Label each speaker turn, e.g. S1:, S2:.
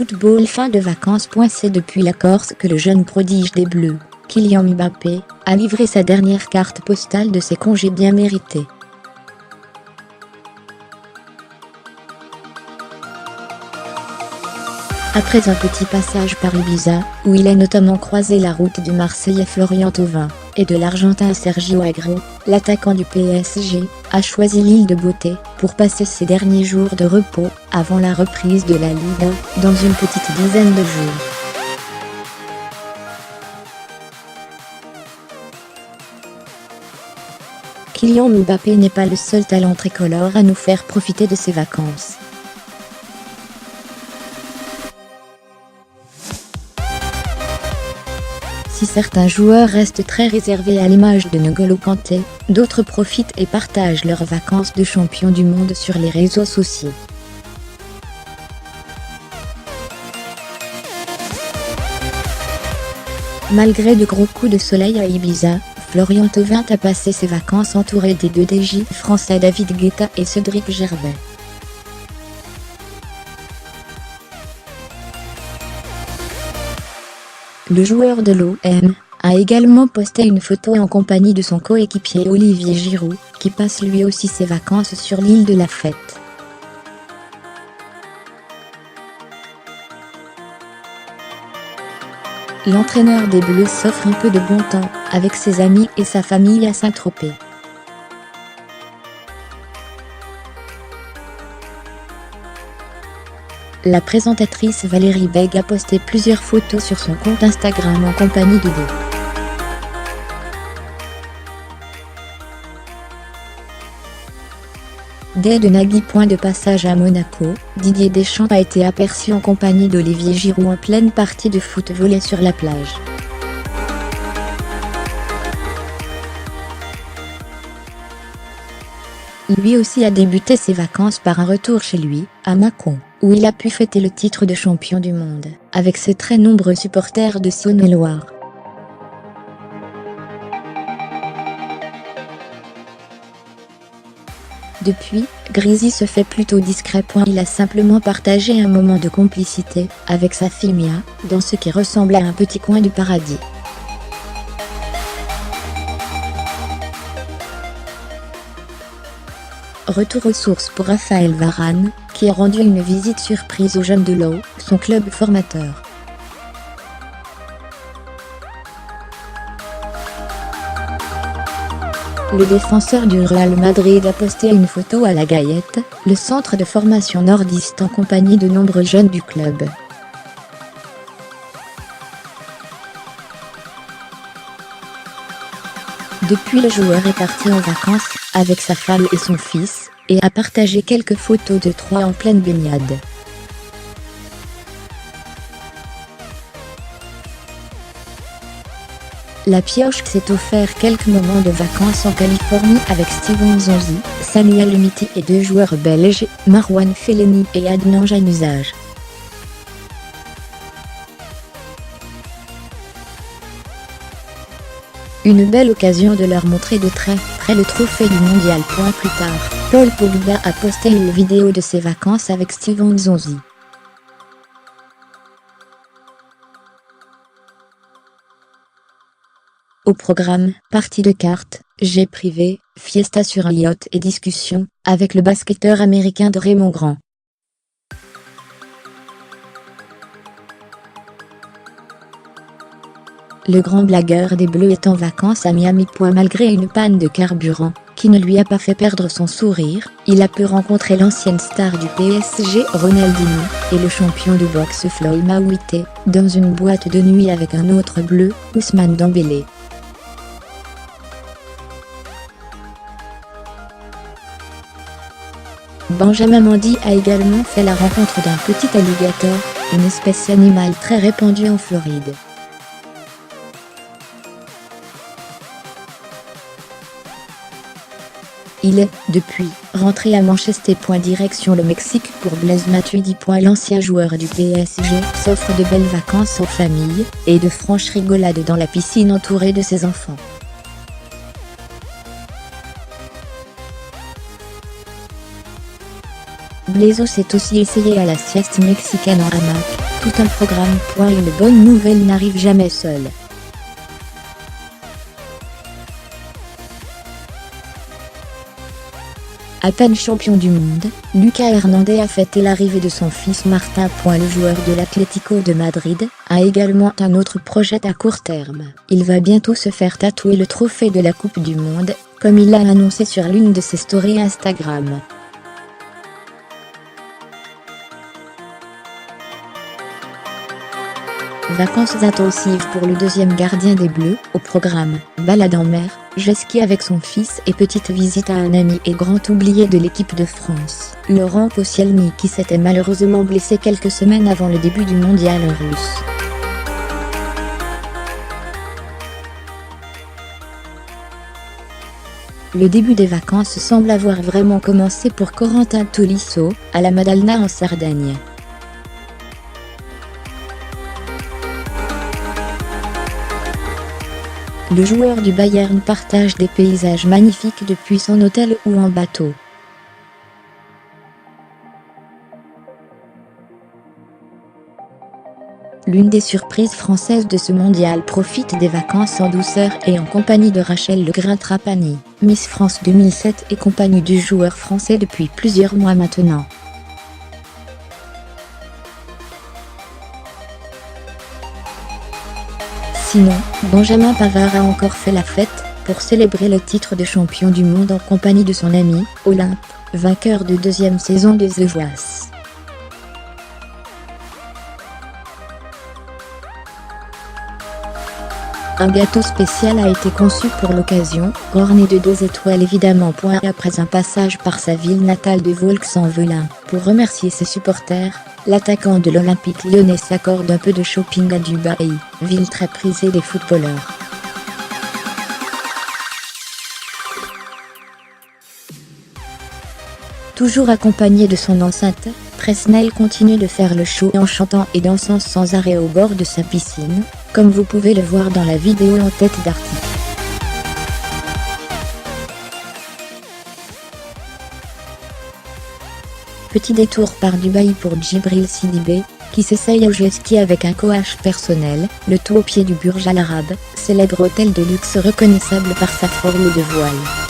S1: Football fin de vacances. C'est depuis la Corse que le jeune prodige des Bleus, Kylian Mbappé, a livré sa dernière carte postale de ses congés bien mérités. Après un petit passage par Ibiza, où il a notamment croisé la route du Marseillais Florian Thauvin, et de l'Argentin Sergio Agüero, l'attaquant du PSG, a choisi l'île de Beauté, pour passer ses derniers jours de repos, avant la reprise de la Ligue 1, dans une petite dizaine de jours. Kylian Mbappé n'est pas le seul talent tricolore à nous faire profiter de ses vacances. Si certains joueurs restent très réservés à l'image de N'Golo Kanté, d'autres profitent et partagent leurs vacances de champion du monde sur les réseaux sociaux. Malgré de gros coups de soleil à Ibiza, Florian Thauvin a passé ses vacances entouré des deux DJ français David Guetta et Cédric Gervais. Le joueur de l'OM a également posté une photo en compagnie de son coéquipier Olivier Giroud, qui passe lui aussi ses vacances sur l'île de la Fête. L'entraîneur des Bleus s'offre un peu de bon temps, avec ses amis et sa famille à Saint-Tropez. La présentatrice Valérie Beg a posté plusieurs photos sur son compte Instagram en compagnie de Dé. Dès de Nagui. De passage à Monaco, Didier Deschamps a été aperçu en compagnie d'Olivier Giroud en pleine partie de foot volley sur la plage. Lui aussi a débuté ses vacances par un retour chez lui, à Mâcon, où il a pu fêter le titre de champion du monde, avec ses très nombreux supporters de Saône-et-Loire. Depuis, Grisi se fait plutôt discret. Il a simplement partagé un moment de complicité, avec sa fille Mia, dans ce qui ressemble à un petit coin du paradis. Retour aux sources pour Raphaël Varane, qui a rendu une visite surprise aux jeunes de l'eau, son club formateur. Le défenseur du Real Madrid a posté une photo à la Gaillette, le centre de formation nordiste, en compagnie de nombreux jeunes du club. Depuis, le joueur est parti en vacances, avec sa femme et son fils, et a partagé quelques photos de Troyes en pleine baignade. La pioche s'est offert quelques moments de vacances en Californie avec Steven Nzonzi, Samuel Umtiti et deux joueurs belges, Marouane Fellaini et Adnan Januzaj. Une belle occasion de leur montrer de très près le trophée du mondial. Plus tard, Paul Pogba a posté une vidéo de ses vacances avec Steven Nzonzi. Au programme, partie de cartes, jet privé, fiesta sur un yacht et discussion avec le basketteur américain de Raymond Grand. Le grand blagueur des Bleus est en vacances à Miami. Malgré une panne de carburant, qui ne lui a pas fait perdre son sourire, il a pu rencontrer l'ancienne star du PSG Ronaldinho, et le champion de boxe Floyd Mayweather, dans une boîte de nuit avec un autre Bleu, Ousmane Dembélé. Benjamin Mendy a également fait la rencontre d'un petit alligator, une espèce animale très répandue en Floride. Il est, depuis, rentré à Manchester. Direction le Mexique pour Blaise Matuidi. L'ancien joueur du PSG s'offre de belles vacances en famille, et de franches rigolades dans la piscine entouré de ses enfants. Blaiseau s'est aussi essayé à la sieste mexicaine en hamac, tout un programme. Une bonne nouvelle n'arrive jamais seule. À peine champion du monde, Lucas Hernandez a fêté l'arrivée de son fils Martin. Le joueur de l'Atlético de Madrid a également un autre projet à court terme. Il va bientôt se faire tatouer le trophée de la Coupe du Monde, comme il l'a annoncé sur l'une de ses stories Instagram. Vacances intensives pour le deuxième gardien des Bleus, au programme, balade en mer, jet-ski avec son fils et petite visite à un ami et grand oublié de l'équipe de France, Laurent Koscielny, qui s'était malheureusement blessé quelques semaines avant le début du mondial russe. Le début des vacances semble avoir vraiment commencé pour Corentin Tolisso, à la Madalena en Sardaigne. Le joueur du Bayern partage des paysages magnifiques depuis son hôtel ou en bateau. L'une des surprises françaises de ce mondial profite des vacances en douceur et en compagnie de Rachel Le Grain-Trapani, Miss France 2007 et compagnie du joueur français depuis plusieurs mois maintenant. Sinon, Benjamin Pavard a encore fait la fête, pour célébrer le titre de champion du monde en compagnie de son ami, Olympe, vainqueur de deuxième saison de The Voice. Un gâteau spécial a été conçu pour l'occasion, orné de 2 étoiles évidemment. Après un passage par sa ville natale de Volx-en-Velin, pour remercier ses supporters, l'attaquant de l'Olympique lyonnais s'accorde un peu de shopping à Dubaï, ville très prisée des footballeurs. Toujours accompagné de son enceinte, Presnel continue de faire le show en chantant et dansant sans arrêt au bord de sa piscine, comme vous pouvez le voir dans la vidéo en tête d'article. Petit détour par Dubaï pour Djibril Sidibé, qui s'essaye au jet-ski avec un coach personnel, le tout au pied du Burj Al Arab, célèbre hôtel de luxe reconnaissable par sa forme de voile.